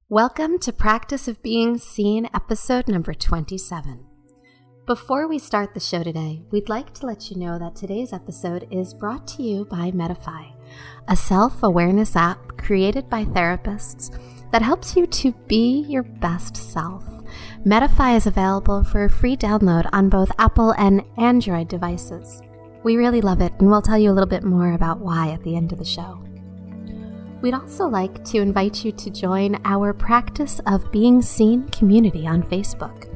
Welcome to Practice of Being Seen, episode number 27. Before we start the show today, we'd like to let you know that today's episode is brought to you by Medify, a self-awareness app created by therapists that helps you to be your best self. Medify is available for a free download on both Apple and Android devices. We really love it, and we'll tell you a little bit more about why at the end of the show. We'd also like to invite you to join our Practice of Being Seen community on Facebook.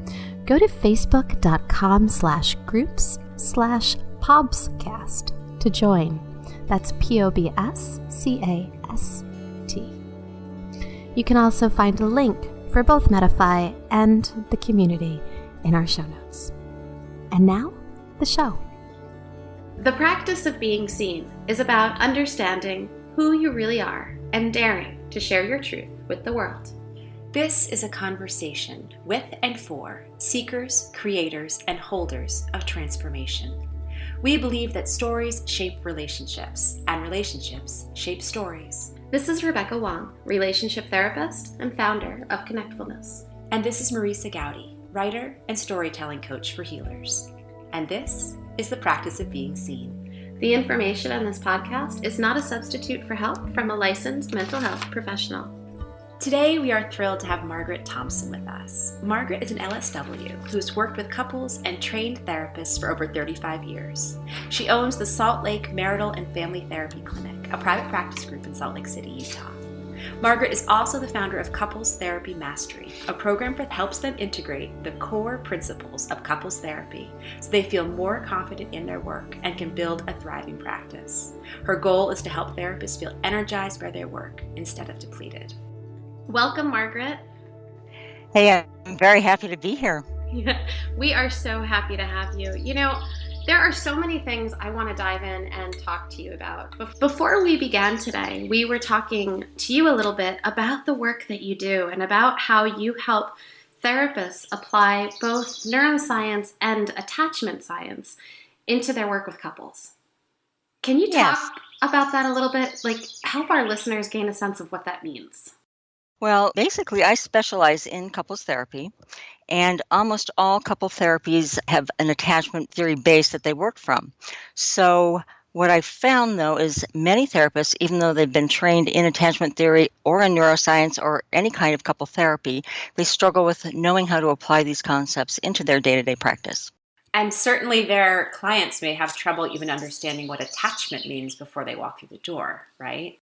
Go to facebook.com/groups/pobscast to join. That's POBSCAST. You can also find a link for both Medify and the community in our show notes. And now, the show. The practice of being seen is about understanding who you really are and daring to share your truth with the world. This is a conversation with and for seekers, creators, and holders of transformation. We believe that stories shape relationships, and relationships shape stories. This is Rebecca Wong, relationship therapist and founder of Connectfulness. And this is Marisa Gowdy, writer and storytelling coach for healers. And this is the practice of being seen. The information on this podcast is not a substitute for help from a licensed mental health professional. Today, we are thrilled to have Margaret Thompson with us. Margaret is an LSW who's worked with couples and trained therapists for over 35 years. She owns the Salt Lake Marital and Family Therapy Clinic, a private practice group in Salt Lake City, Utah. Margaret is also the founder of Couples Therapy Mastery, a program that helps them integrate the core principles of couples therapy so they feel more confident in their work and can build a thriving practice. Her goal is to help therapists feel energized by their work instead of depleted. Welcome, Margaret. Hey, I'm very happy to be here. We are so happy to have you. You know, there are so many things I want to dive in and talk to you about. Before we began today, we were talking to you a little bit about the work that you do and about how you help therapists apply both neuroscience and attachment science into their work with couples. Can you talk about that a little bit? Like, help our listeners gain a sense of what that means. Well, basically, I specialize in couples therapy, and almost all couple therapies have an attachment theory base that they work from. So what I've found, though, is many therapists, even though they've been trained in attachment theory or in neuroscience or any kind of couple therapy, they struggle with knowing how to apply these concepts into their day-to-day practice. And certainly their clients may have trouble even understanding what attachment means before they walk through the door, right?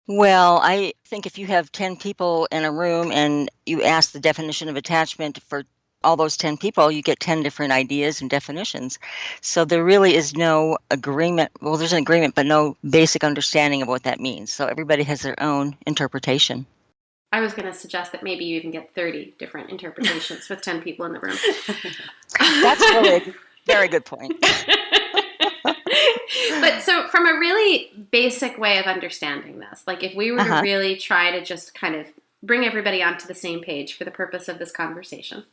Well, I think if you have 10 people in a room and you ask the definition of attachment for all those 10 people, you get 10 different ideas and definitions. So there really is no agreement. Well, there's an agreement, but no basic understanding of what that means. So everybody has their own interpretation. I was going to suggest that maybe you even get 30 different interpretations with 10 people in the room. That's really a very good point. But so from a really basic way of understanding this, like if we were to really try to just kind of bring everybody onto the same page for the purpose of this conversation,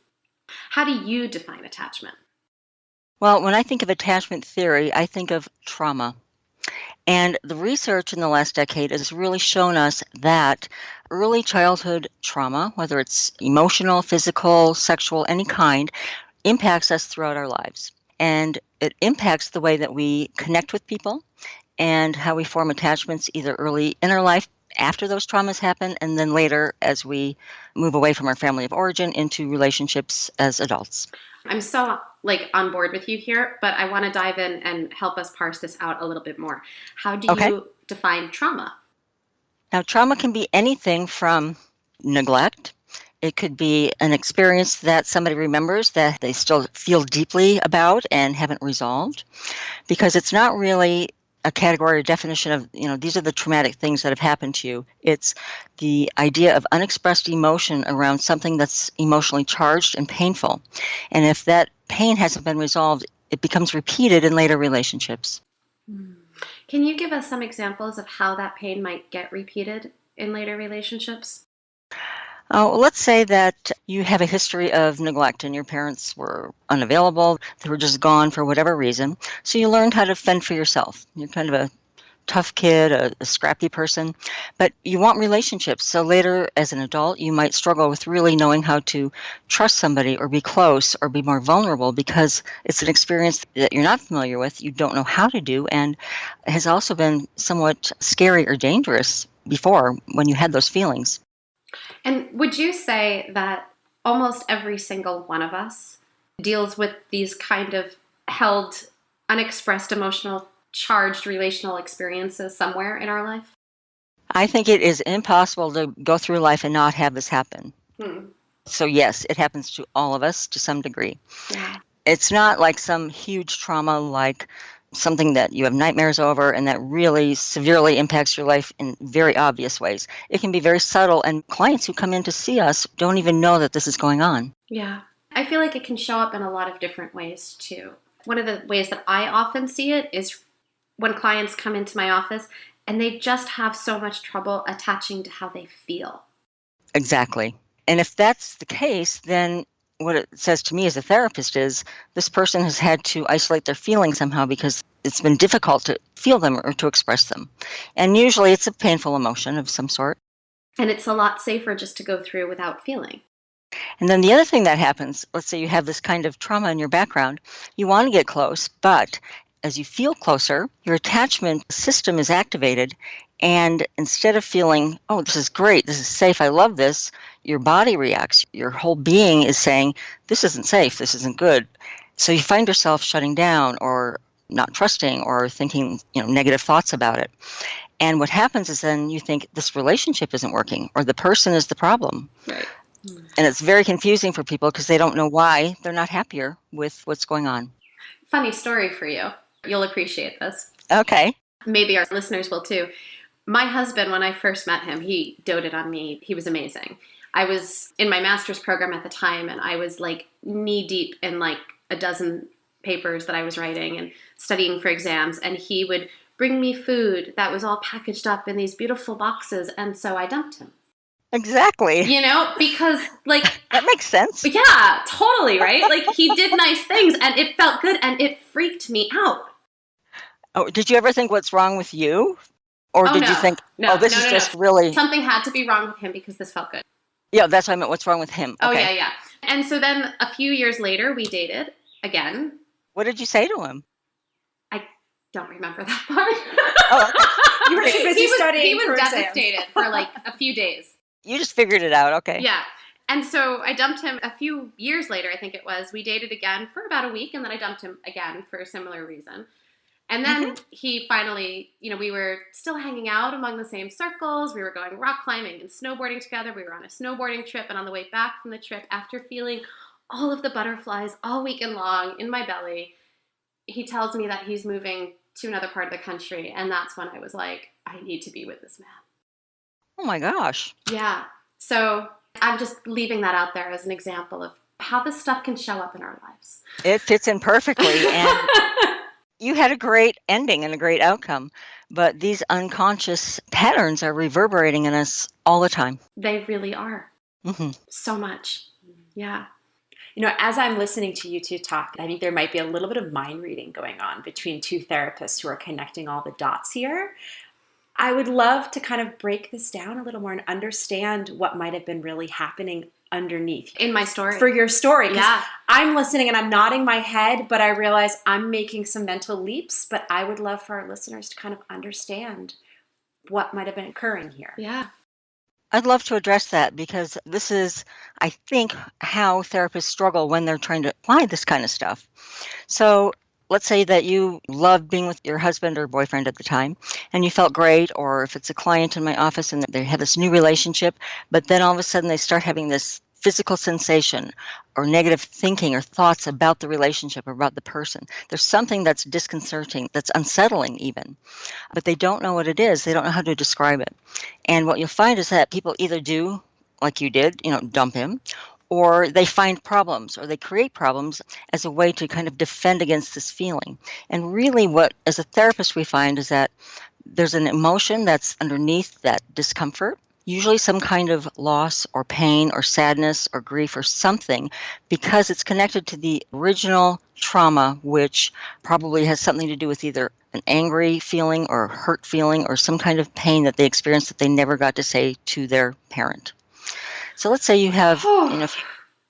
how do you define attachment? Well, when I think of attachment theory, I think of trauma. And the research in the last decade has really shown us that early childhood trauma, whether it's emotional, physical, sexual, any kind, impacts us throughout our lives. And it impacts the way that we connect with people and how we form attachments either early in our life after those traumas happen and then later as we move away from our family of origin into relationships as adults. I'm so on board with you here, but I want to dive in and help us parse this out a little bit more. How do you define trauma? Now, trauma can be anything from neglect. It could be an experience that somebody remembers that they still feel deeply about and haven't resolved, because it's not really a category or definition of, these are the traumatic things that have happened to you. It's the idea of unexpressed emotion around something that's emotionally charged and painful. And if that pain hasn't been resolved, it becomes repeated in later relationships. Can you give us some examples of how that pain might get repeated in later relationships? Let's say that you have a history of neglect and your parents were unavailable. They were just gone for whatever reason. So you learned how to fend for yourself. You're kind of a tough kid, a scrappy person, but you want relationships. So later as an adult, you might struggle with really knowing how to trust somebody or be close or be more vulnerable because it's an experience that you're not familiar with, you don't know how to do, and has also been somewhat scary or dangerous before when you had those feelings. And would you say that almost every single one of us deals with these kind of held, unexpressed, emotional, charged relational experiences somewhere in our life? I think it is impossible to go through life and not have this happen. So yes, it happens to all of us to some degree. Yeah. It's not like some huge trauma, like something that you have nightmares over and that really severely impacts your life in very obvious ways. It can be very subtle, and clients who come in to see us don't even know that this is going on. Yeah. I feel like it can show up in a lot of different ways too. One of the ways that I often see it is when clients come into my office and they just have so much trouble attaching to how they feel. Exactly. And if that's the case, then what it says to me as a therapist is this person has had to isolate their feelings somehow because it's been difficult to feel them or to express them. And usually it's a painful emotion of some sort. And it's a lot safer just to go through without feeling. And then the other thing that happens, let's say you have this kind of trauma in your background, you want to get close, but as you feel closer, your attachment system is activated. And instead of feeling, oh, this is great, this is safe, I love this, your body reacts. Your whole being is saying, this isn't safe, this isn't good. So you find yourself shutting down or not trusting or thinking, negative thoughts about it. And what happens is then you think this relationship isn't working or the person is the problem. Right. And it's very confusing for people because they don't know why they're not happier with what's going on. Funny story for you. You'll appreciate this. Okay. Maybe our listeners will too. My husband, when I first met him, he doted on me. He was amazing. I was in my master's program at the time, and I was like knee deep in like a dozen papers that I was writing and studying for exams. And he would bring me food that was all packaged up in these beautiful boxes. And so I dumped him. Exactly. Because like... That makes sense. Yeah, totally, right? Like he did nice things and it felt good and it freaked me out. Oh, did you ever think what's wrong with you? Or did you think, this is just really... Something had to be wrong with him because this felt good. Yeah, that's what I meant. What's wrong with him? Oh, okay. yeah. And so then a few years later, we dated again. What did you say to him? I don't remember that part. Oh, okay. You were too busy studying. He was devastated for like a few days. You just figured it out. Okay. Yeah. And so I dumped him a few years later, I think it was. We dated again for about a week, and then I dumped him again for a similar reason. And then he finally, we were still hanging out among the same circles. We were going rock climbing and snowboarding together. We were on a snowboarding trip. And on the way back from the trip, after feeling all of the butterflies all weekend long in my belly, he tells me that he's moving to another part of the country. And that's when I was like, I need to be with this man. Oh, my gosh. Yeah. So I'm just leaving that out there as an example of how this stuff can show up in our lives. It fits in perfectly. And you had a great ending and a great outcome, but these unconscious patterns are reverberating in us all the time. They really are. So much. Yeah. As I'm listening to you two talk, I think there might be a little bit of mind reading going on between two therapists who are connecting all the dots here. I would love to kind of break this down a little more and understand what might have been really happening underneath. In my story. For your story. Yeah. I'm listening and I'm nodding my head, but I realize I'm making some mental leaps, but I would love for our listeners to kind of understand what might have been occurring here. Yeah. I'd love to address that because this is, I think, how therapists struggle when they're trying to apply this kind of stuff. So let's say that you loved being with your husband or boyfriend at the time and you felt great, or if it's a client in my office and they have this new relationship, but then all of a sudden they start having this physical sensation or negative thinking or thoughts about the relationship or about the person. There's something that's disconcerting, that's unsettling even, but they don't know what it is. They don't know how to describe it. And what you'll find is that people either do, like you did, dump him, or they find problems or they create problems as a way to kind of defend against this feeling. And really what, as a therapist, we find is that there's an emotion that's underneath that discomfort, usually some kind of loss or pain or sadness or grief or something, because it's connected to the original trauma, which probably has something to do with either an angry feeling or hurt feeling or some kind of pain that they experienced that they never got to say to their parent. So let's say you have,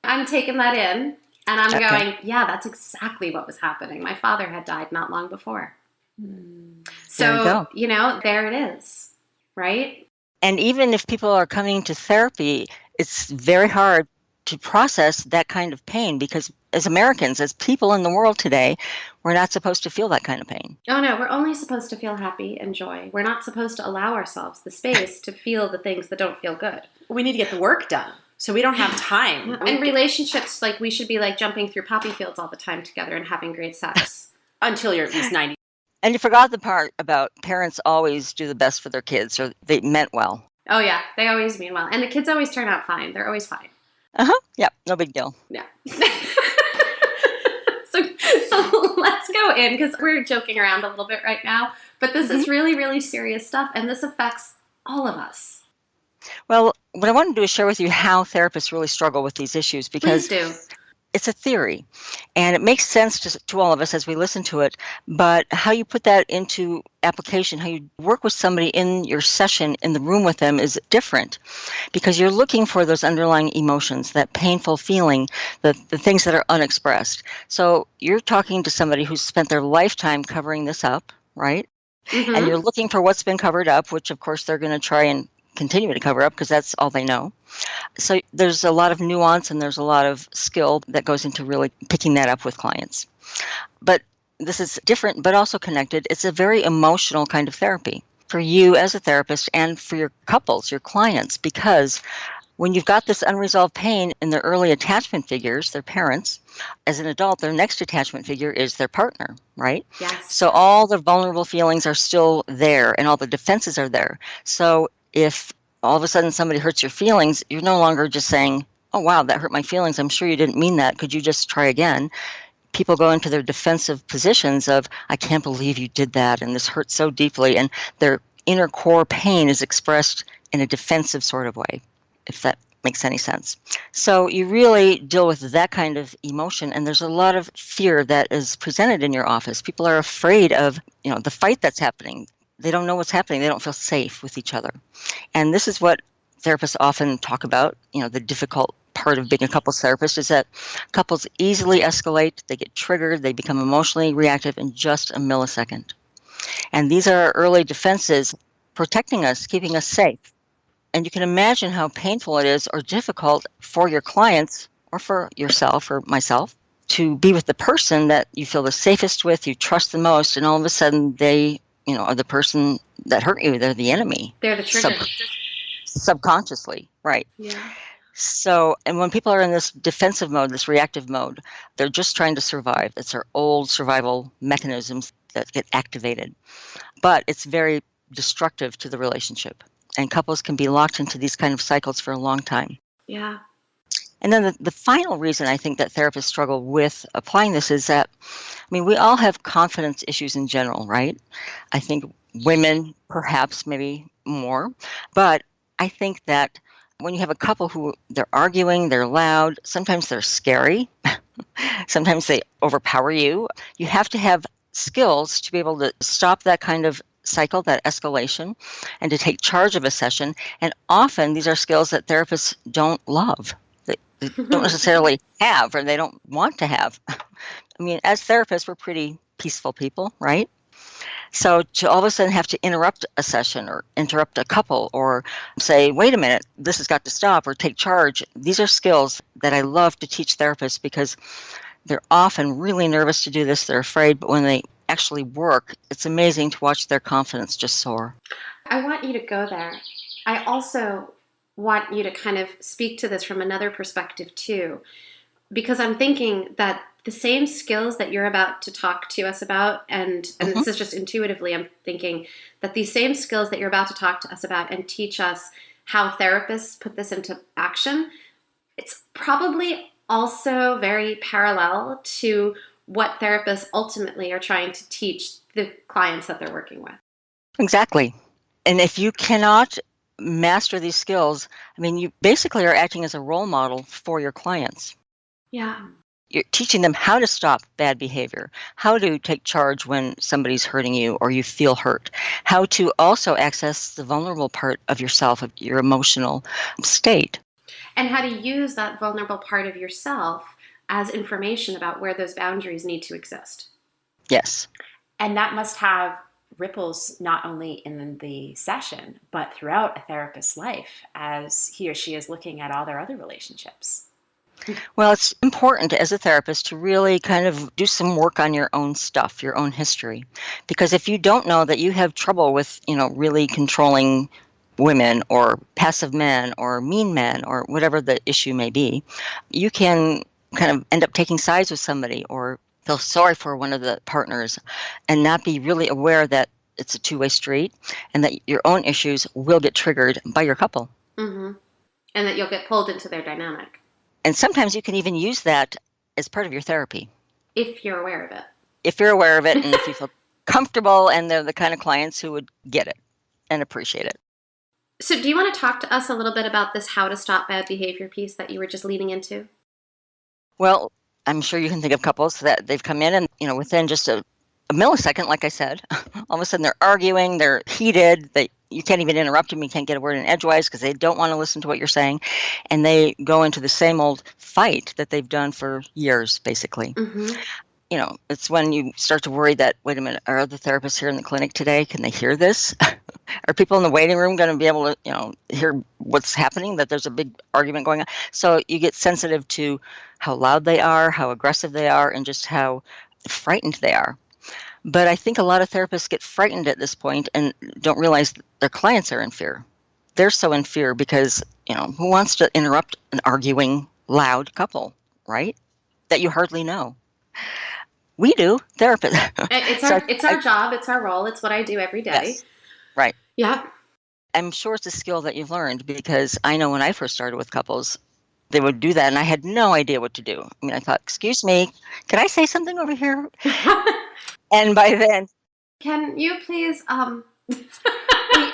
I'm taking that in and I'm Okay. going, yeah, that's exactly what was happening. My father had died not long before. There you go. So, there it is, right? And even if people are coming to therapy, it's very hard to process that kind of pain because as Americans, as people in the world today, we're not supposed to feel that kind of pain. Oh, no, we're only supposed to feel happy and joy. We're not supposed to allow ourselves the space to feel the things that don't feel good. We need to get the work done. So we don't have time. And relationships, we should be jumping through poppy fields all the time together and having great sex. Until you're at least 90. And you forgot the part about parents always do the best for their kids, or they meant well. Oh, yeah, they always mean well. And the kids always turn out fine. They're always fine. Yep, no big deal. Yeah. So let's go in, because we're joking around a little bit right now. But this is really, really serious stuff, and this affects all of us. Well, what I want to do is share with you how therapists really struggle with these issues because Please do. It's a theory, and it makes sense to all of us as we listen to it, but how you put that into application, how you work with somebody in your session, in the room with them is different because you're looking for those underlying emotions, that painful feeling, the things that are unexpressed. So you're talking to somebody who's spent their lifetime covering this up, right? Mm-hmm. And you're looking for what's been covered up, which of course they're going to try and continue to cover up because that's all they know. So there's a lot of nuance and there's a lot of skill that goes into really picking that up with clients. But this is different, but also connected. It's a very emotional kind of therapy for you as a therapist and for your couples, your clients, because when you've got this unresolved pain in their early attachment figures, their parents, as an adult, their next attachment figure is their partner, right? Yes. So all the vulnerable feelings are still there and all the defenses are there. So if all of a sudden somebody hurts your feelings, you're no longer just saying, oh, wow, that hurt my feelings. I'm sure you didn't mean that. Could you just try again? People go into their defensive positions of, I can't believe you did that, and this hurts so deeply. And their inner core pain is expressed in a defensive sort of way, if that makes any sense. So you really deal with that kind of emotion, and there's a lot of fear that is presented in your office. People are afraid of, the fight that's happening. They don't know what's happening. They don't feel safe with each other. And this is what therapists often talk about. The difficult part of being a couples therapist is that couples easily escalate. They get triggered. They become emotionally reactive in just a millisecond. And these are our early defenses protecting us, keeping us safe. And you can imagine how painful it is or difficult for your clients or for yourself or myself to be with the person that you feel the safest with, you trust the most, and all of a sudden they are the person that hurt you. They're the enemy. They're the trigger. Subconsciously, right. Yeah. So, and when people are in this defensive mode, this reactive mode, they're just trying to survive. It's our old survival mechanisms that get activated. But it's very destructive to the relationship. And couples can be locked into these kind of cycles for a long time. Yeah. And then the final reason I think that therapists struggle with applying this is that, we all have confidence issues in general, right? I think women perhaps maybe more, but I think that when you have a couple who they're arguing, they're loud, sometimes they're scary, sometimes they overpower you. You have to have skills to be able to stop that kind of cycle, that escalation, and to take charge of a session. And often these are skills that therapists don't love. They don't necessarily have, or they don't want to have. As therapists, we're pretty peaceful people, right? So to all of a sudden have to interrupt a session or interrupt a couple or say, wait a minute, this has got to stop, or take charge. These are skills that I love to teach therapists because they're often really nervous to do this. They're afraid, but when they actually work, it's amazing to watch their confidence just soar. I want you to go there. I also want you to kind of speak to this from another perspective too, because I'm thinking that the same skills that you're about to talk to us about, and this is just intuitively, I'm thinking that these same skills that you're about to talk to us about and teach us how therapists put this into action, it's probably also very parallel to what therapists ultimately are trying to teach the clients that they're working with. Exactly. And if you cannot master these skills, you basically are acting as a role model for your clients. Yeah. You're teaching them how to stop bad behavior, how to take charge when somebody's hurting you or you feel hurt, how to also access the vulnerable part of yourself, of your emotional state. And how to use that vulnerable part of yourself as information about where those boundaries need to exist. Yes. And that must have ripples not only in the session, but throughout a therapist's life as he or she is looking at all their other relationships. Well, it's important as a therapist to really kind of do some work on your own stuff, your own history. Because if you don't know that you have trouble with, really controlling women or passive men or mean men or whatever the issue may be, you can kind of end up taking sides with somebody or feel sorry for one of the partners and not be really aware that it's a two-way street and that your own issues will get triggered by your couple. Mm-hmm. And that you'll get pulled into their dynamic. And sometimes you can even use that as part of your therapy. If you're aware of it. If you're aware of it and if you feel comfortable and they're the kind of clients who would get it and appreciate it. So do you want to talk to us a little bit about this how to stop bad behavior piece that you were just leaning into? Well, I'm sure you can think of couples that they've come in and, within just a millisecond, like I said, all of a sudden they're arguing, they're heated, you can't even interrupt them, you can't get a word in edgewise because they don't want to listen to what you're saying, and they go into the same old fight that they've done for years, basically. Mm-hmm. It's when you start to worry that, wait a minute, are other therapists here in the clinic today? Can they hear this? Are people in the waiting room going to be able to, hear what's happening, that there's a big argument going on? So you get sensitive to how loud they are, how aggressive they are, and just how frightened they are. But I think a lot of therapists get frightened at this point and don't realize their clients are in fear. They're so in fear because, who wants to interrupt an arguing, loud couple, right? That you hardly know. We do, therapists. It's our job, it's our role, it's what I do every day. Yes, right. Yeah. I'm sure it's a skill that you've learned because I know when I first started with couples, they would do that and I had no idea what to do. I mean, I thought, excuse me, can I say something over here? And by then... Can you please...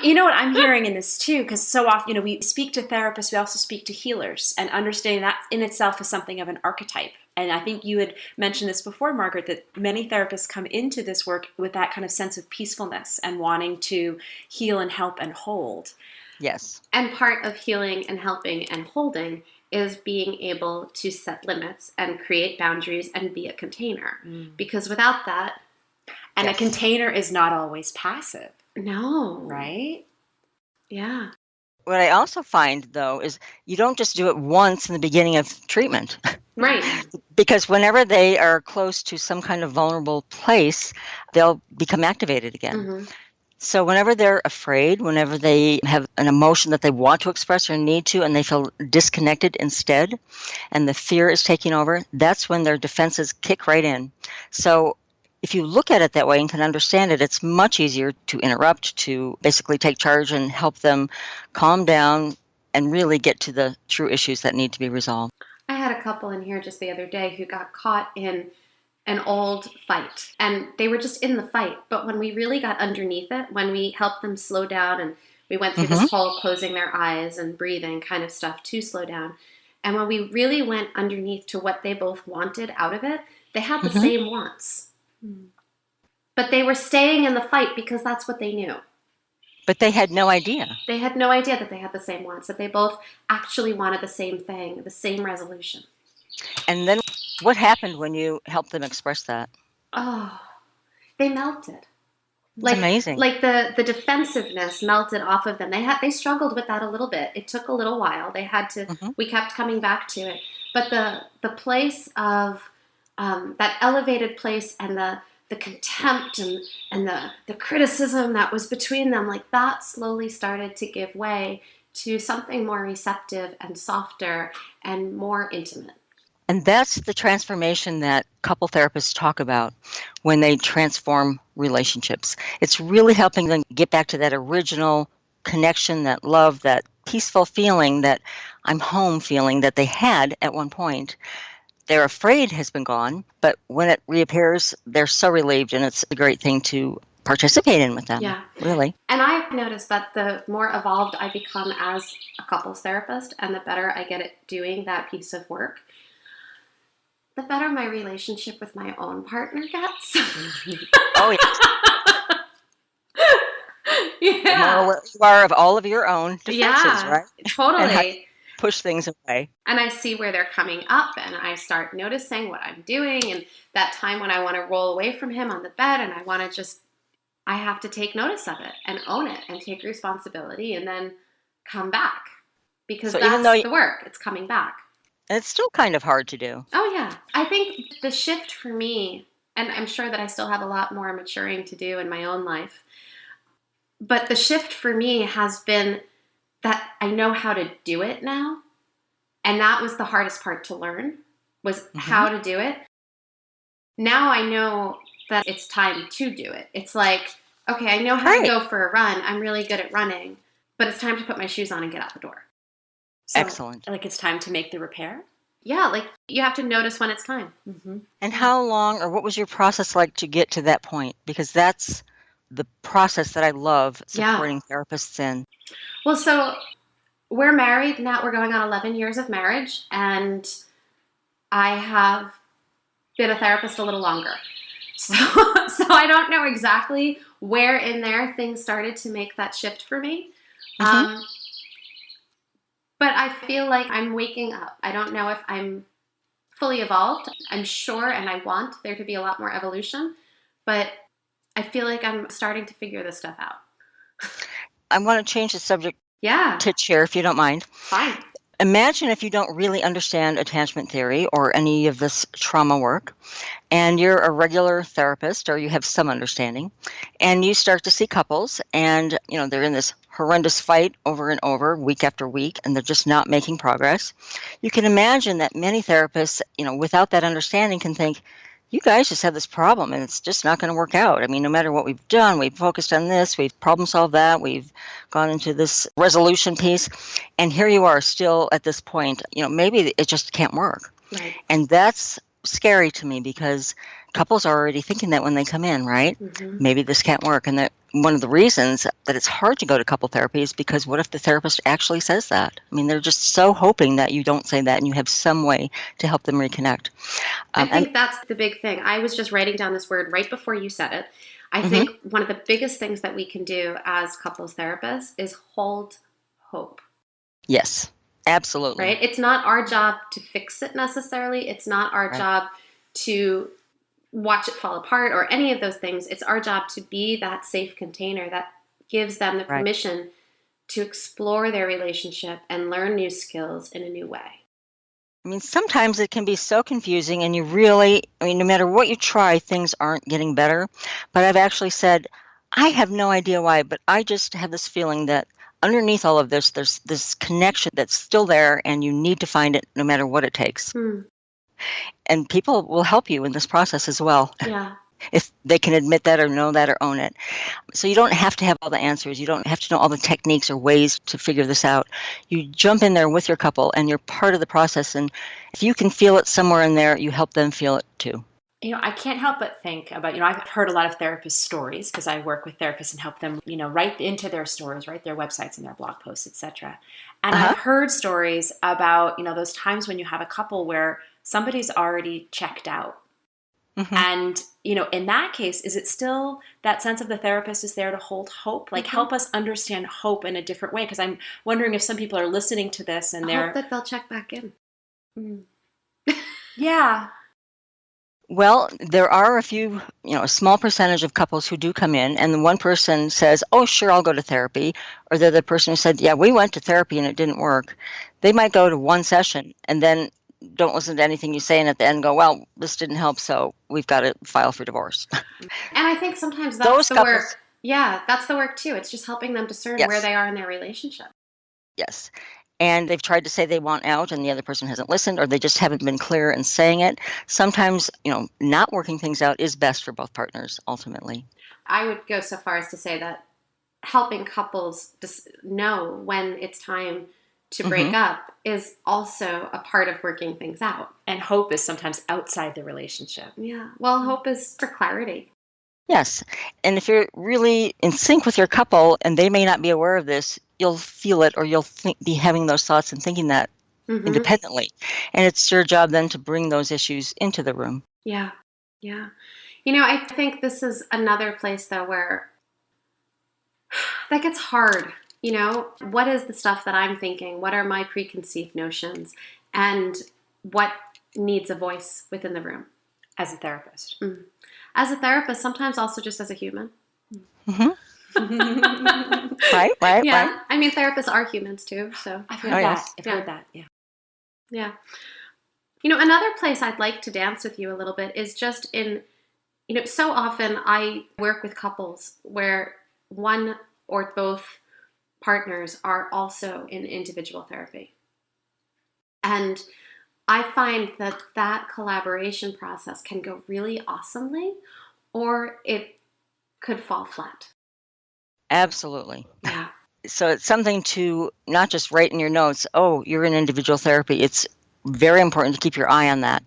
You know what I'm hearing in this too, because so often, we speak to therapists, we also speak to healers, and understanding that in itself is something of an archetype. And I think you had mentioned this before, Margaret, that many therapists come into this work with that kind of sense of peacefulness and wanting to heal and help and hold. Yes. And part of healing and helping and holding is being able to set limits and create boundaries and be a container. Because without that... And yes. A container is not always passive. No. Right? Yeah. What I also find, though, is you don't just do it once in the beginning of treatment. Right. Because whenever they are close to some kind of vulnerable place, they'll become activated again. Mm-hmm. So whenever they're afraid, whenever they have an emotion that they want to express or need to, and they feel disconnected instead, and the fear is taking over, that's when their defenses kick right in. So if you look at it that way and can understand it, it's much easier to interrupt, to basically take charge and help them calm down and really get to the true issues that need to be resolved. I had a couple in here just the other day who got caught in an old fight, and they were just in the fight. But when we really got underneath it, when we helped them slow down and we went through this whole closing their eyes and breathing kind of stuff to slow down, and when we really went underneath to what they both wanted out of it, they had the same wants. But they were staying in the fight because that's what they knew. But they had no idea. They had no idea that they had the same wants, that they both actually wanted the same thing, the same resolution. And then what happened when you helped them express that? Oh, they melted. It's amazing. Like the defensiveness melted off of them. They struggled with that a little bit. It took a little while. They had to, we kept coming back to it. But the place of, that elevated place and the contempt and the criticism that was between them, like that slowly started to give way to something more receptive and softer and more intimate. And that's the transformation that couple therapists talk about when they transform relationships. It's really helping them get back to that original connection, that love, that peaceful feeling, that I'm home feeling that they had at one point. They're afraid has been gone, but when it reappears, they're so relieved, and it's a great thing to participate in with them. Yeah. Really. And I've noticed that the more evolved I become as a couples therapist and the better I get at doing that piece of work, the better my relationship with my own partner gets. Oh, yes. The more aware you are of all of your own defenses, right? Totally. And how you push things away. And I see where they're coming up, and I start noticing what I'm doing, and that time when I want to roll away from him on the bed and I have to take notice of it and own it and take responsibility and then come back. Because that's the work. It's coming back. And it's still kind of hard to do. Oh, yeah. I think the shift for me, and I'm sure that I still have a lot more maturing to do in my own life, but the shift for me has been that I know how to do it now. And that was the hardest part to learn, was how to do it. Now I know that it's time to do it. It's like, okay, I know how to go for a run. I'm really good at running, but it's time to put my shoes on and get out the door. So, excellent. Like it's time to make the repair? Yeah, like you have to notice when it's time. And how long, or what was your process like to get to that point? Because that's the process that I love supporting therapists in. Well, so we're married now. We're going on 11 years of marriage, and I have been a therapist a little longer. So I don't know exactly where in there things started to make that shift for me. But I feel like I'm waking up. I don't know if I'm fully evolved. I'm sure, and I want there to be a lot more evolution, but I feel like I'm starting to figure this stuff out. I want to change the subject to chair, if you don't mind. Fine. Imagine if you don't really understand attachment theory or any of this trauma work, and you're a regular therapist, or you have some understanding, and you start to see couples, and they're in this horrendous fight over and over, week after week, and they're just not making progress. You can imagine that many therapists, without that understanding, can think, you guys just have this problem and it's just not going to work out. I mean, no matter what we've done, we've focused on this, we've problem solved that, we've gone into this resolution piece, and here you are still at this point. Maybe it just can't work. Right. And that's scary to me, because couples are already thinking that when they come in, right? Maybe this can't work. And that one of the reasons that it's hard to go to couple therapy is because what if the therapist actually says that? I mean, they're just so hoping that you don't say that and you have some way to help them reconnect. I think that's the big thing. I was just writing down this word right before you said it. I think one of the biggest things that we can do as couples therapists is hold hope. Yes, absolutely. Right? It's not our job to fix it necessarily. It's not our job to watch it fall apart or any of those things. It's our job to be that safe container that gives them the permission to explore their relationship and learn new skills in a new way. I mean, sometimes it can be so confusing, and no matter what you try, things aren't getting better. But I've actually said, I have no idea why, but I just have this feeling that underneath all of this, there's this connection that's still there, and you need to find it no matter what it takes. And people will help you in this process as well. Yeah. If they can admit that or know that or own it. So you don't have to have all the answers. You don't have to know all the techniques or ways to figure this out. You jump in there with your couple, and you're part of the process. And if you can feel it somewhere in there, you help them feel it too. I can't help but think about, I've heard a lot of therapist stories because I work with therapists and help them, write into their stories, write their websites and their blog posts, etc. And I've heard stories about, those times when you have a couple where somebody's already checked out. And, in that case, is it still that sense of the therapist is there to hold hope? Like help us understand hope in a different way? Because I'm wondering if some people are listening to this and I hope that they'll check back in. Yeah. Well, there are a few, a small percentage of couples who do come in, and the one person says, oh, sure, I'll go to therapy. Or the other person who said, yeah, we went to therapy and it didn't work. They might go to one session and then don't listen to anything you say, and at the end go, well, this didn't help, so we've got to file for divorce. And I think sometimes that's the work. Yeah, that's the work too. It's just helping them discern where they are in their relationship. Yes. And they've tried to say they want out and the other person hasn't listened, or they just haven't been clear in saying it. Sometimes, not working things out is best for both partners, ultimately. I would go so far as to say that helping couples know when it's time to break up is also a part of working things out. And hope is sometimes outside the relationship. Yeah. Well, hope is for clarity. Yes. And if you're really in sync with your couple and they may not be aware of this, you'll feel it, or you'll be having those thoughts and thinking that independently. And it's your job then to bring those issues into the room. Yeah. Yeah. You know, I think this is another place, though, where that gets hard. You know, what is the stuff that I'm thinking? What are my preconceived notions? And what needs a voice within the room? As a therapist. Mm. As a therapist, sometimes also just as a human. Mm-hmm. Right. Yeah. I mean, therapists are humans too. So I've heard that. Yes. I've heard that. Yeah. Yeah. You know, another place I'd like to dance with you a little bit is just in, you know, so often I work with couples where one or both partners are also in individual therapy. And I find that that collaboration process can go really awesomely, or it could fall flat. Absolutely. Yeah. So it's something to not just write in your notes, oh, you're in individual therapy. It's very important to keep your eye on that.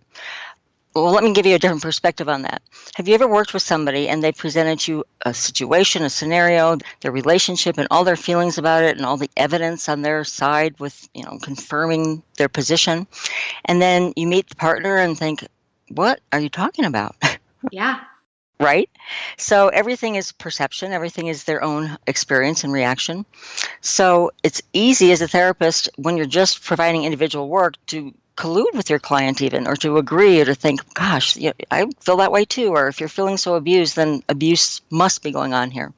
Well, let me give you a different perspective on that. Have you ever worked with somebody and they presented you a situation, a scenario, their relationship and all their feelings about it and all the evidence on their side with, confirming their position. And then you meet the partner and think, what are you talking about? Yeah. Right? So everything is perception. Everything is their own experience and reaction. So it's easy as a therapist when you're just providing individual work to collude with your client even, or to agree, or to think, gosh, I feel that way too. Or if you're feeling so abused, then abuse must be going on here.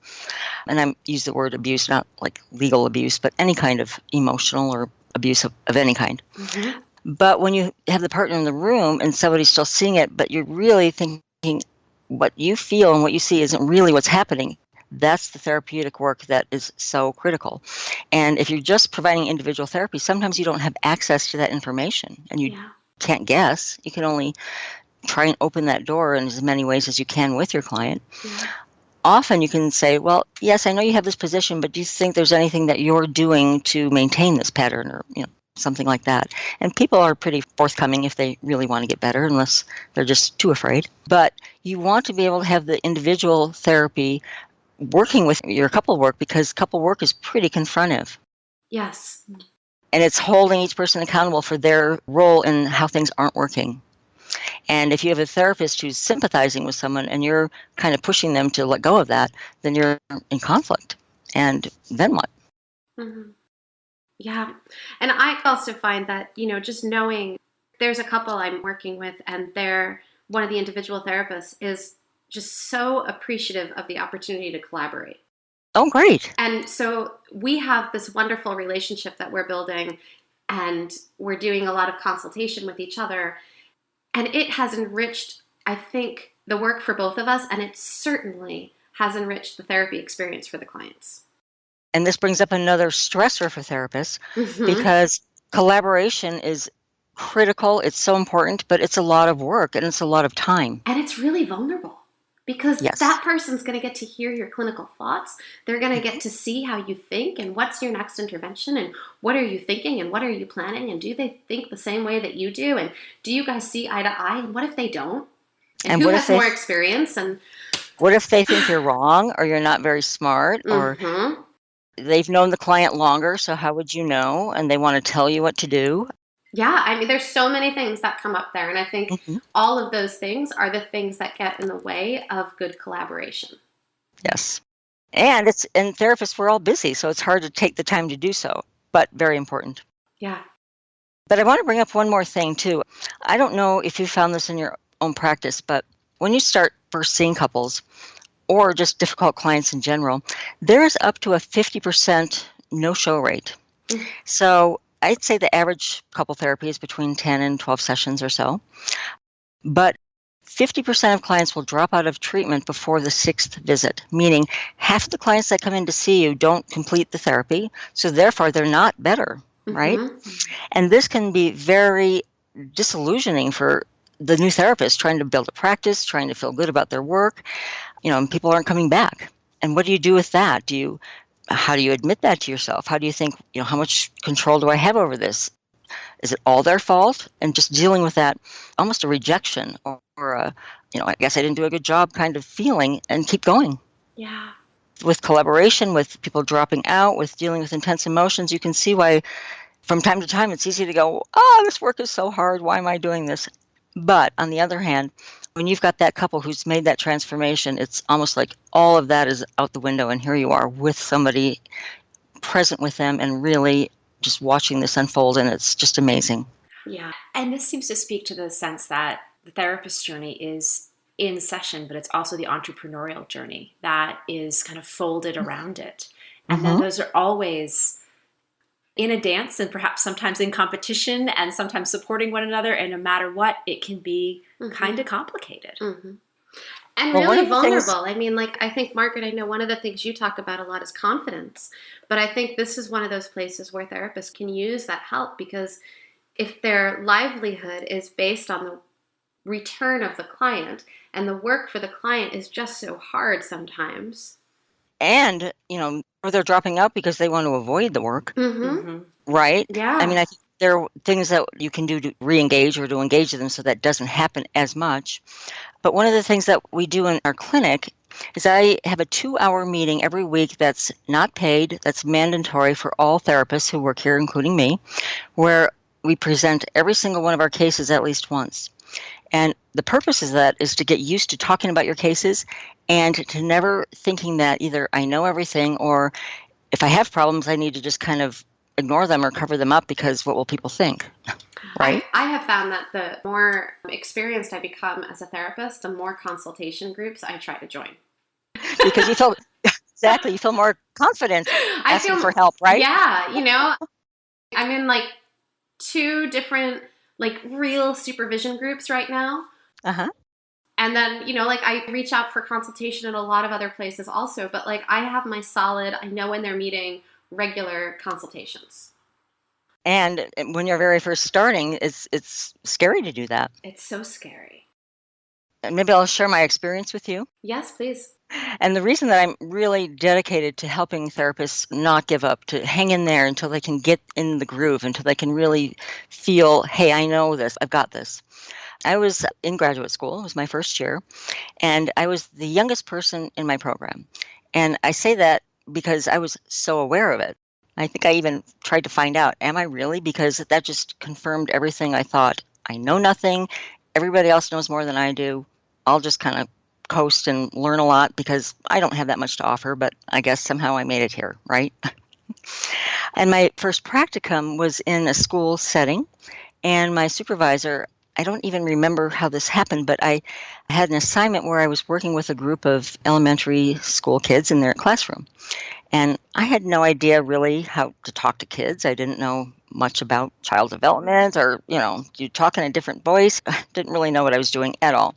And I use the word abuse, not like legal abuse, but any kind of emotional or abuse of any kind. Mm-hmm. But when you have the partner in the room and somebody's still seeing it, but you're really thinking what you feel and what you see isn't really what's happening, that's the therapeutic work that is so critical. And if you're just providing individual therapy, sometimes you don't have access to that information and you can't guess. You can only try and open that door in as many ways as you can with your client. Yeah. Often you can say, well, yes, I know you have this position, but do you think there's anything that you're doing to maintain this pattern, or something like that? And people are pretty forthcoming if they really want to get better, unless they're just too afraid. But you want to be able to have the individual therapy working with your couple work, because couple work is pretty confrontive. Yes. And it's holding each person accountable for their role in how things aren't working. And if you have a therapist who's sympathizing with someone and you're kind of pushing them to let go of that, then you're in conflict. And then what? Mm-hmm. Yeah. And I also find that, just knowing there's a couple I'm working with and one of the individual therapists is just so appreciative of the opportunity to collaborate. Oh, great. And so we have this wonderful relationship that we're building, and we're doing a lot of consultation with each other. And it has enriched, I think, the work for both of us, and it certainly has enriched the therapy experience for the clients. And this brings up another stressor for therapists, because collaboration is critical. It's so important, but it's a lot of work and it's a lot of time. And it's really vulnerable, because that person's going to get to hear your clinical thoughts. They're going to get to see how you think and what's your next intervention and what are you thinking and what are you planning, and do they think the same way that you do, and do you guys see eye to eye, and what if they don't? And who has more experience? And what if they think you're wrong, or you're not very smart, or they've known the client longer, so how would you know? And they want to tell you what to do. Yeah, I mean, there's so many things that come up there. And I think all of those things are the things that get in the way of good collaboration. Yes. And therapists, we're all busy, so it's hard to take the time to do so, but very important. Yeah. But I want to bring up one more thing, too. I don't know if you found this in your own practice, but when you start first seeing couples, or just difficult clients in general, there is up to a 50% no-show rate. So I'd say the average couple therapy is between 10 and 12 sessions or so. But 50% of clients will drop out of treatment before the 6th visit, meaning half of the clients that come in to see you don't complete the therapy, so therefore they're not better, right? And this can be very disillusioning for the new therapist trying to build a practice, trying to feel good about their work, and people aren't coming back. And what do you do with that? How do you admit that to yourself? How do you think, how much control do I have over this? Is it all their fault? And just dealing with that, almost a rejection or a, I guess I didn't do a good job kind of feeling, and keep going. Yeah. With collaboration, with people dropping out, with dealing with intense emotions, you can see why from time to time, it's easy to go, oh, this work is so hard. Why am I doing this? But on the other hand, when you've got that couple who's made that transformation, it's almost like all of that is out the window, and here you are with somebody present with them and really just watching this unfold, and it's just amazing. Yeah. And this seems to speak to the sense that the therapist's journey is in session, but it's also the entrepreneurial journey that is kind of folded around it. And then those are always in a dance, and perhaps sometimes in competition, and sometimes supporting one another. And no matter what, it can be kind of complicated. And really vulnerable. I mean, like, I think, Margaret, I know one of the things you talk about a lot is confidence. But I think this is one of those places where therapists can use that help, because if their livelihood is based on the return of the client, and the work for the client is just so hard sometimes. And, or they're dropping out because they want to avoid the work, right? Yeah. I mean, I think there are things that you can do to re-engage or to engage them so that doesn't happen as much. But one of the things that we do in our clinic is I have a 2-hour meeting every week that's not paid, that's mandatory for all therapists who work here, including me, where we present every single one of our cases at least once. And the purpose of that is to get used to talking about your cases and to never thinking that either I know everything, or if I have problems, I need to just kind of ignore them or cover them up because what will people think, right? I have found that the more experienced I become as a therapist, the more consultation groups I try to join. Because you feel, exactly, you feel more confident asking for help, right? Yeah, I'm in like 2 different like real supervision groups right now. And then, like I reach out for consultation at a lot of other places also, but like I have my solid, I know when they're meeting, regular consultations. And when you're very first starting, it's scary to do that. It's so scary. And maybe I'll share my experience with you. Yes, please. And the reason that I'm really dedicated to helping therapists not give up, to hang in there until they can get in the groove, until they can really feel, hey, I know this, I've got this. I was in graduate school. It was my first year, and I was the youngest person in my program. And I say that because I was so aware of it. I think I even tried to find out, am I really? Because that just confirmed everything I thought. I know nothing. Everybody else knows more than I do. I'll just kind of coast and learn a lot because I don't have that much to offer, but I guess somehow I made it here, right? And my first practicum was in a school setting, and my supervisor, I don't even remember how this happened, but I had an assignment where I was working with a group of elementary school kids in their classroom. And I had no idea really how to talk to kids. I didn't know much about child development, or, you talk in a different voice. I didn't really know what I was doing at all.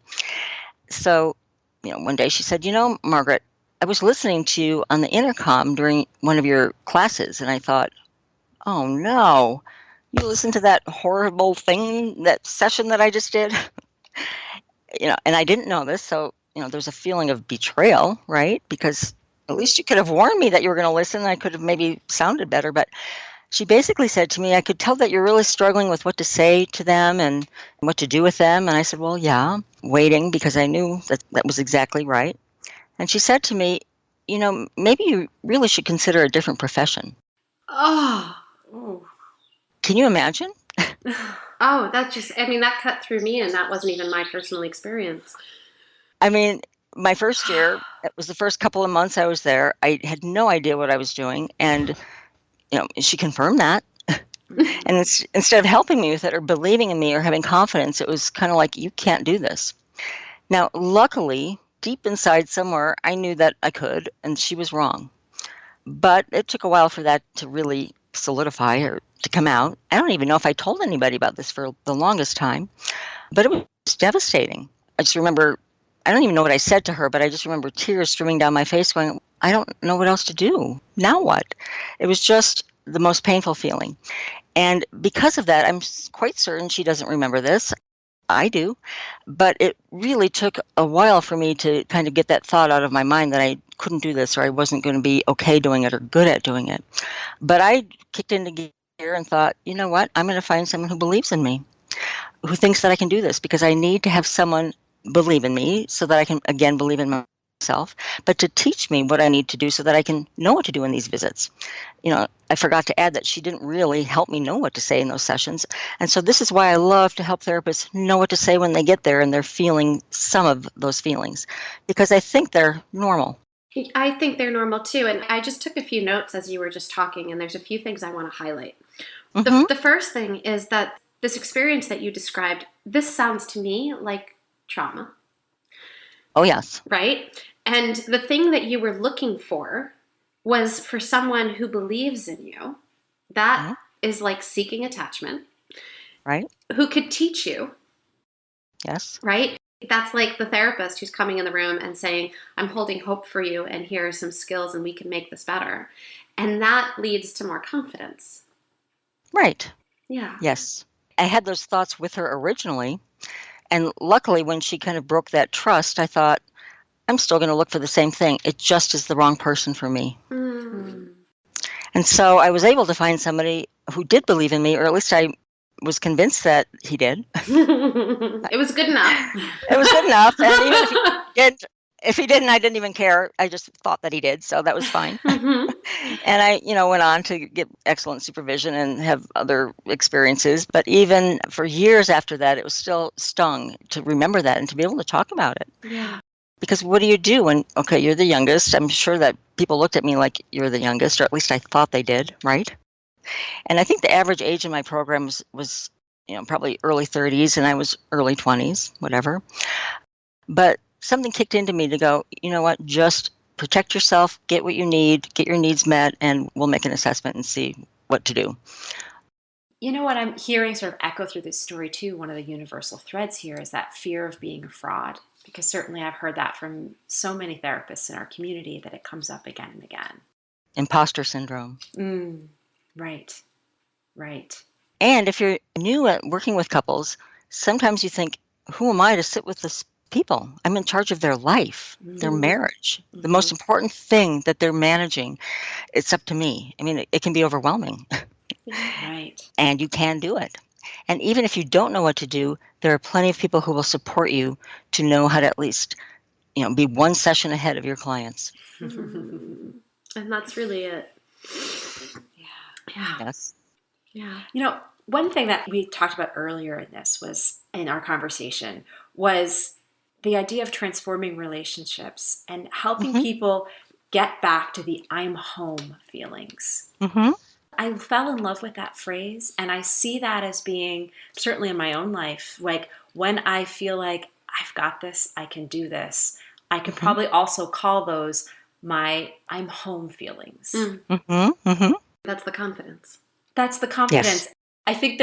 So, one day she said, Margaret, I was listening to you on the intercom during one of your classes, and I thought, oh no, you listened to that horrible thing, that session that I just did? And I didn't know this, so, there's a feeling of betrayal, right? Because at least you could have warned me that you were going to listen, and I could have maybe sounded better. But she basically said to me, I could tell that you're really struggling with what to say to them and what to do with them. And I said, well, yeah, waiting, because I knew that that was exactly right. And she said to me, maybe you really should consider a different profession. Oh. Can you imagine? Oh, that cut through me, and that wasn't even my personal experience. I mean, my first year, it was the first couple of months I was there. I had no idea what I was doing. And, she confirmed that. And instead of helping me with it or believing in me or having confidence, it was kind of like, you can't do this. Now, luckily, deep inside somewhere, I knew that I could, and she was wrong. But it took a while for that to really solidify or to come out. I don't even know if I told anybody about this for the longest time, but it was devastating. I just remember, I don't even know what I said to her, but I just remember tears streaming down my face going, I don't know what else to do. Now what? It was just the most painful feeling. And because of that, I'm quite certain she doesn't remember this. I do. But it really took a while for me to kind of get that thought out of my mind that I couldn't do this, or I wasn't going to be okay doing it or good at doing it. But I kicked into gear and thought, you know what? I'm going to find someone who believes in me, who thinks that I can do this, because I need to have someone believe in me so that I can, again, believe in myself, but to teach me what I need to do so that I can know what to do in these visits. I forgot to add that she didn't really help me know what to say in those sessions. And so this is why I love to help therapists know what to say when they get there and they're feeling some of those feelings, because I think they're normal. I think they're normal too. And I just took a few notes as you were just talking, and there's a few things I want to highlight. The first thing is that this experience that you described, this sounds to me like trauma. Oh, yes. Right? And the thing that you were looking for was for someone who believes in you. That is like seeking attachment. Right. Who could teach you. Yes. Right? That's like the therapist who's coming in the room and saying, I'm holding hope for you, and here are some skills, and we can make this better. And that leads to more confidence. Right. Yeah. Yes. I had those thoughts with her originally. And luckily, when she kind of broke that trust, I thought, I'm still going to look for the same thing. It just is the wrong person for me. Mm. And so I was able to find somebody who did believe in me, or at least I was convinced that he did. It was good enough. It was good enough. And even if he didn't, I didn't even care. I just thought that he did. So that was fine. And I, went on to get excellent supervision and have other experiences. But even for years after that, it was still stung to remember that and to be able to talk about it. Yeah. Because what do you do when, okay, you're the youngest? I'm sure that people looked at me like you're the youngest, or at least I thought they did, right? And I think the average age in my program was probably early 30s, and I was early 20s, whatever. But something kicked into me to go, you know what, just protect yourself, get what you need, get your needs met, and we'll make an assessment and see what to do. You know what I'm hearing sort of echo through this story too, one of the universal threads here is that fear of being a fraud. Because certainly I've heard that from so many therapists in our community that it comes up again and again. Imposter syndrome. Right. And if you're new at working with couples, sometimes you think, who am I to sit with this people? I'm in charge of their life, their marriage, the most important thing that they're managing. It's up to me. I mean, it can be overwhelming. Right. And you can do it. And even if you don't know what to do, there are plenty of people who will support you to know how to at least, be one session ahead of your clients. And that's really it. Yeah. Yes. Yeah. One thing that we talked about earlier in our conversation was the idea of transforming relationships and helping people get back to the I'm home feelings. I fell in love with that phrase, and I see that as being, certainly in my own life, like when I feel like I've got this, I can do this, I could probably also call those my I'm home feelings. That's the confidence. That's the confidence. Yes. I think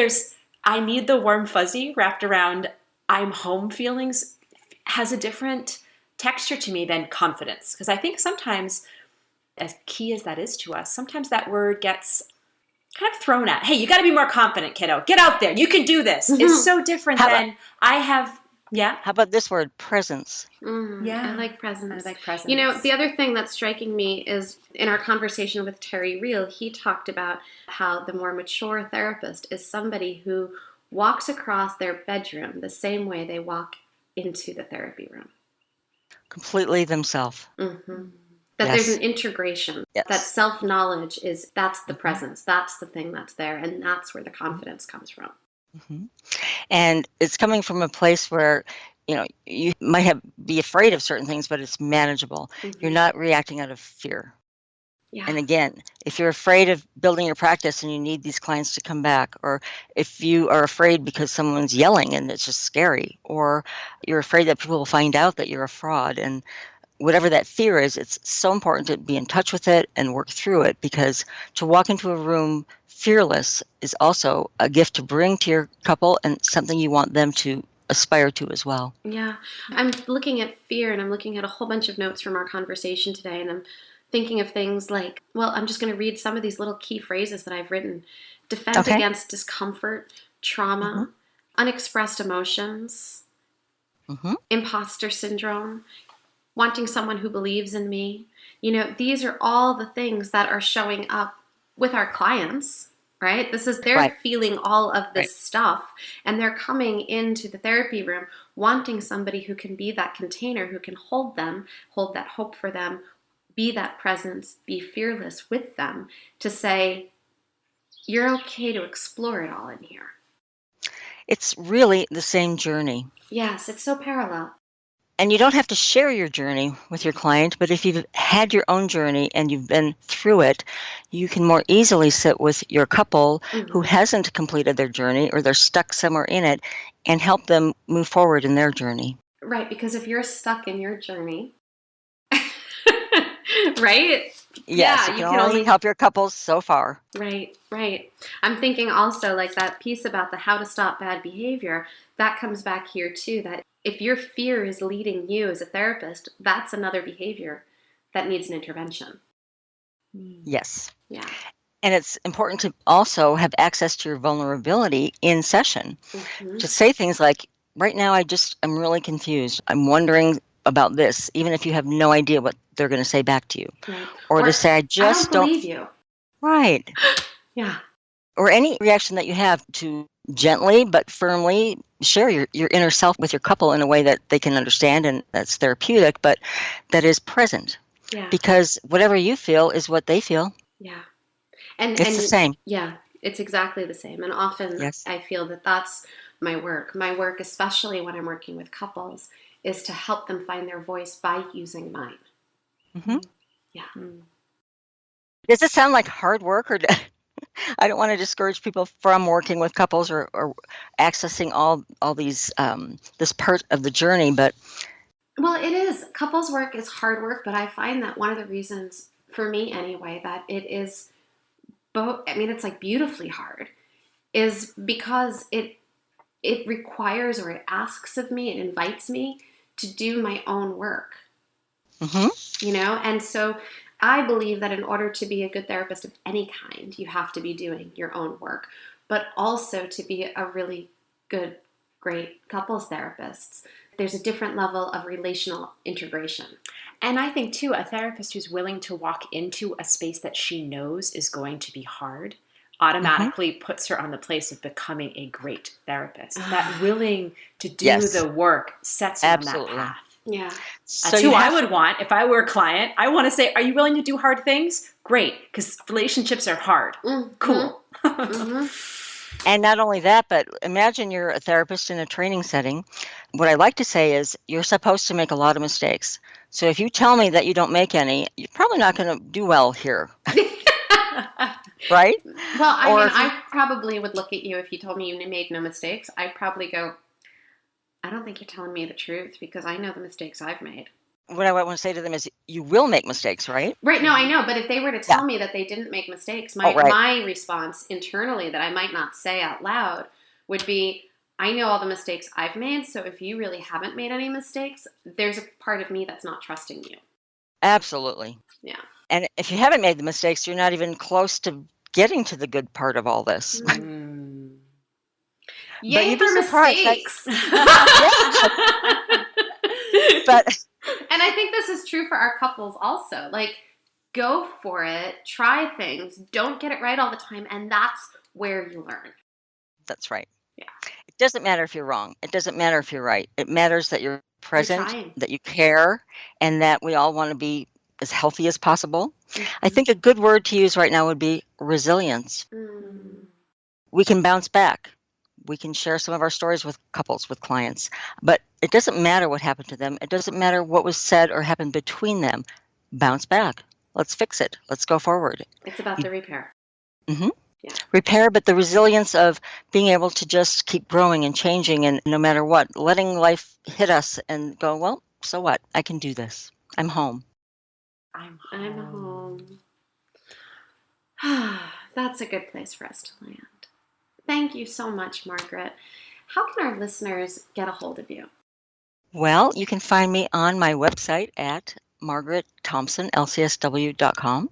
I need the warm fuzzy wrapped around I'm home feelings has a different texture to me than confidence. Because I think sometimes, as key as that is to us, sometimes that word gets kind of thrown at. Hey, you got to be more confident, kiddo. Get out there. You can do this. It's so different than I have. Yeah. How about this word, presence? Yeah. I like presence. The other thing that's striking me is in our conversation with Terry Reel, he talked about how the more mature therapist is somebody who walks across their bedroom the same way they walk into the therapy room. Completely themselves. That there's an integration. Yes. That self-knowledge that's the presence. That's the thing that's there. And that's where the confidence comes from. And it's coming from a place where, you might be afraid of certain things, but it's manageable. You're not reacting out of fear. Yeah. And again, if you're afraid of building your practice and you need these clients to come back, or if you are afraid because someone's yelling and it's just scary, or you're afraid that people will find out that you're a fraud, and whatever that fear is, it's so important to be in touch with it and work through it, because to walk into a room fearless is also a gift to bring to your couple and something you want them to aspire to as well. Yeah. I'm looking at fear, and I'm looking at a whole bunch of notes from our conversation today, and I'm thinking of things like, I'm just going to read some of these little key phrases that I've written. Defend against discomfort, trauma, unexpressed emotions, imposter syndrome, wanting someone who believes in me. These are all the things that are showing up with our clients right? They're Right. feeling all of Right. this stuff, and they're coming into the therapy room wanting somebody who can be that container, who can hold them, hold that hope for them, be that presence, be fearless with them, to say, you're okay to explore it all in here. It's really the same journey. Yes, it's so parallel. And you don't have to share your journey with your client, but if you've had your own journey and you've been through it, you can more easily sit with your couple who hasn't completed their journey or they're stuck somewhere in it and help them move forward in their journey. Right, because if you're stuck in your journey, right? Yes, you can only help your couples so far. Right. I'm thinking also like that piece about the how to stop bad behavior, that comes back here too, that if your fear is leading you as a therapist, that's another behavior that needs an intervention. Yes. Yeah. And it's important to also have access to your vulnerability in session. To say things like, right now I'm really confused. I'm wondering about this, even if you have no idea what they're going to say back to you. Right. Or to say, I just don't believe you. Right. Yeah. Or any reaction that you have, to gently but firmly share your inner self with your couple in a way that they can understand and that's therapeutic, but that is present. Yeah. Because whatever you feel is what they feel. Yeah. And it's the same. Yeah, it's exactly the same. And often I feel that that's my work. My work, especially when I'm working with couples, is to help them find their voice by using mine. Mm-hmm. Yeah. Does it sound like hard work, or I don't want to discourage people from working with couples or accessing all these this part of the journey, but well, it is. Couples work is hard work, but I find that one of the reasons, for me anyway, that it is both, I mean, it's like beautifully hard, is because it requires, or it asks of me, it invites me to do my own work. You know, and so I believe that in order to be a good therapist of any kind, you have to be doing your own work, but also to be a really good, great couples therapist, there's a different level of relational integration. And I think, too, a therapist who's willing to walk into a space that she knows is going to be hard automatically puts her on the place of becoming a great therapist. That willing to do the work sets her on that path. Yeah. That's who I would want if I were a client. I want to say, are you willing to do hard things? Great, because relationships are hard. Cool. And not only that, but imagine you're a therapist in a training setting. What I like to say is you're supposed to make a lot of mistakes. So if you tell me that you don't make any, you're probably not going to do well here. Right? Well, I probably would look at you if you told me you made no mistakes. I'd probably go, I don't think you're telling me the truth, because I know the mistakes I've made. What I want to say to them is, you will make mistakes, right? Right. No, I know. But if they were to tell me that they didn't make mistakes, my response internally that I might not say out loud would be, I know all the mistakes I've made. So if you really haven't made any mistakes, there's a part of me that's not trusting you. Absolutely. Yeah. And if you haven't made the mistakes, you're not even close to getting to the good part of all this. Yay for mistakes. But and I think this is true for our couples also. Like, go for it, try things, don't get it right all the time, and that's where you learn. That's right. Yeah. It doesn't matter if you're wrong. It doesn't matter if you're right. It matters that you're present, that you care, and that we all want to be as healthy as possible. I think a good word to use right now would be resilience. We can bounce back. We can share some of our stories with couples, with clients, but it doesn't matter what happened to them. It doesn't matter what was said or happened between them. Bounce back. Let's fix it. Let's go forward. It's about the repair. Yeah. Repair, but the resilience of being able to just keep growing and changing, and no matter what, letting life hit us and go, well, so what? I can do this. I'm home. I'm home. That's a good place for us to land. Thank you so much, Margaret. How can our listeners get a hold of you? Well, you can find me on my website at margaretthompsonlcsw.com.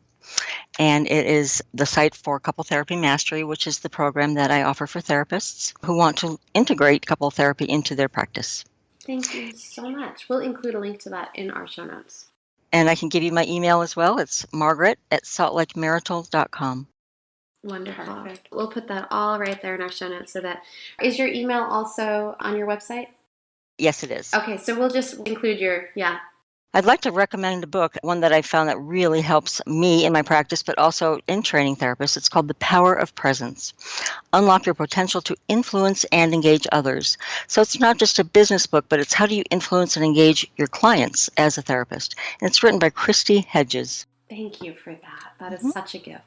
And it is the site for Couple Therapy Mastery, which is the program that I offer for therapists who want to integrate couple therapy into their practice. Thank you so much. We'll include a link to that in our show notes. And I can give you my email as well. It's margaret@saltlakemarital.com. Wonderful. Perfect. We'll put that all right there in our show notes so that... Is your email also on your website? Yes, it is. Okay, so we'll just include your... Yeah. I'd like to recommend a book, one that I found that really helps me in my practice, but also in training therapists. It's called The Power of Presence. Unlock your potential to influence and engage others. So it's not just a business book, but it's how do you influence and engage your clients as a therapist. And it's written by Christy Hedges. Thank you for that. That is such a gift.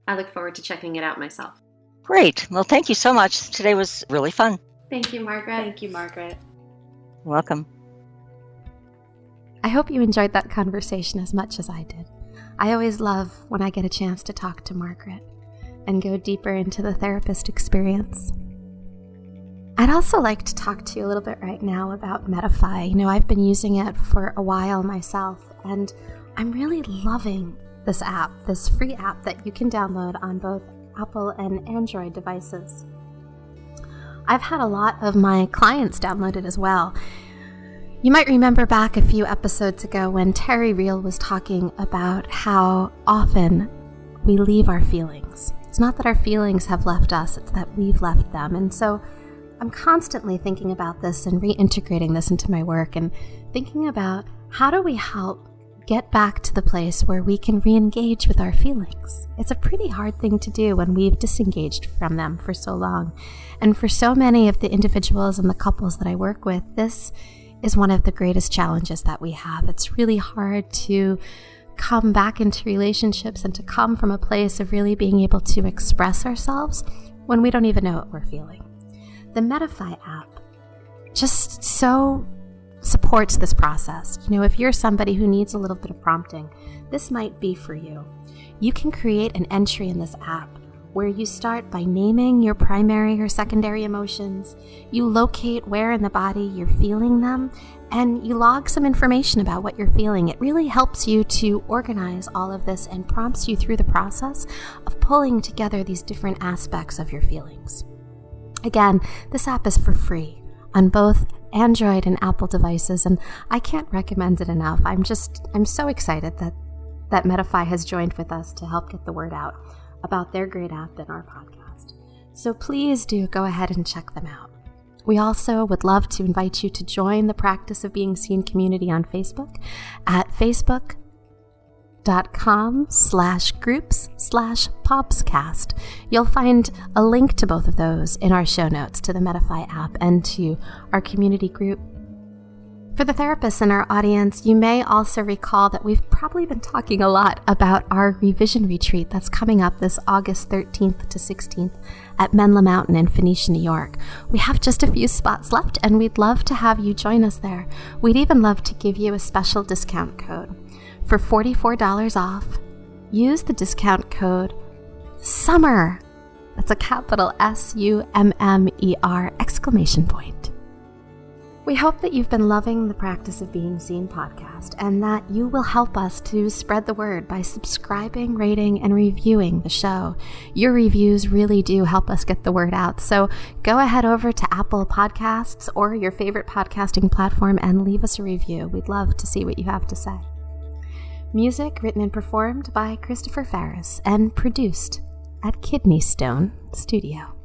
I look forward to checking it out myself. Great. Well, thank you so much. Today was really fun. Thank you, Margaret. Thank you, Margaret. Welcome. I hope you enjoyed that conversation as much as I did. I always love when I get a chance to talk to Margaret and go deeper into the therapist experience. I'd also like to talk to you a little bit right now about Medify. You know, I've been using it for a while myself, and I'm really loving this app, this free app that you can download on both Apple and Android devices. I've had a lot of my clients download it as well. You might remember back a few episodes ago when Terry Real was talking about how often we leave our feelings. It's not that our feelings have left us, it's that we've left them. And so I'm constantly thinking about this and reintegrating this into my work and thinking about how do we help get back to the place where we can re-engage with our feelings. It's a pretty hard thing to do when we've disengaged from them for so long. And for so many of the individuals and the couples that I work with, this is one of the greatest challenges that we have. It's really hard to come back into relationships and to come from a place of really being able to express ourselves when we don't even know what we're feeling. The Medify app just so supports this process. You know, if you're somebody who needs a little bit of prompting, this might be for you. You can create an entry in this app where you start by naming your primary or secondary emotions, you locate where in the body you're feeling them, and you log some information about what you're feeling. It really helps you to organize all of this and prompts you through the process of pulling together these different aspects of your feelings. Again, this app is for free on both Android and Apple devices, and I can't recommend it enough. I'm so excited that Medify has joined with us to help get the word out about their great app and our podcast. So please do go ahead and check them out. We also would love to invite you to join the Practice of Being Seen community on Facebook at facebook.com/groups/PobsCast. You'll find a link to both of those in our show notes, to the Medify app and to our community group. For the therapists in our audience, you may also recall that we've probably been talking a lot about our revision retreat that's coming up this August 13th to 16th at Menla Mountain in Phoenicia, New York. We have just a few spots left, and we'd love to have you join us there. We'd even love to give you a special discount code. For $44 off, use the discount code SUMMER. That's a capital SUMMER exclamation point. We hope that you've been loving the Practice of Being Seen podcast and that you will help us to spread the word by subscribing, rating, and reviewing the show. Your reviews really do help us get the word out. So go ahead over to Apple Podcasts or your favorite podcasting platform and leave us a review. We'd love to see what you have to say. Music written and performed by Christopher Ferris and produced at Kidney Stone Studio.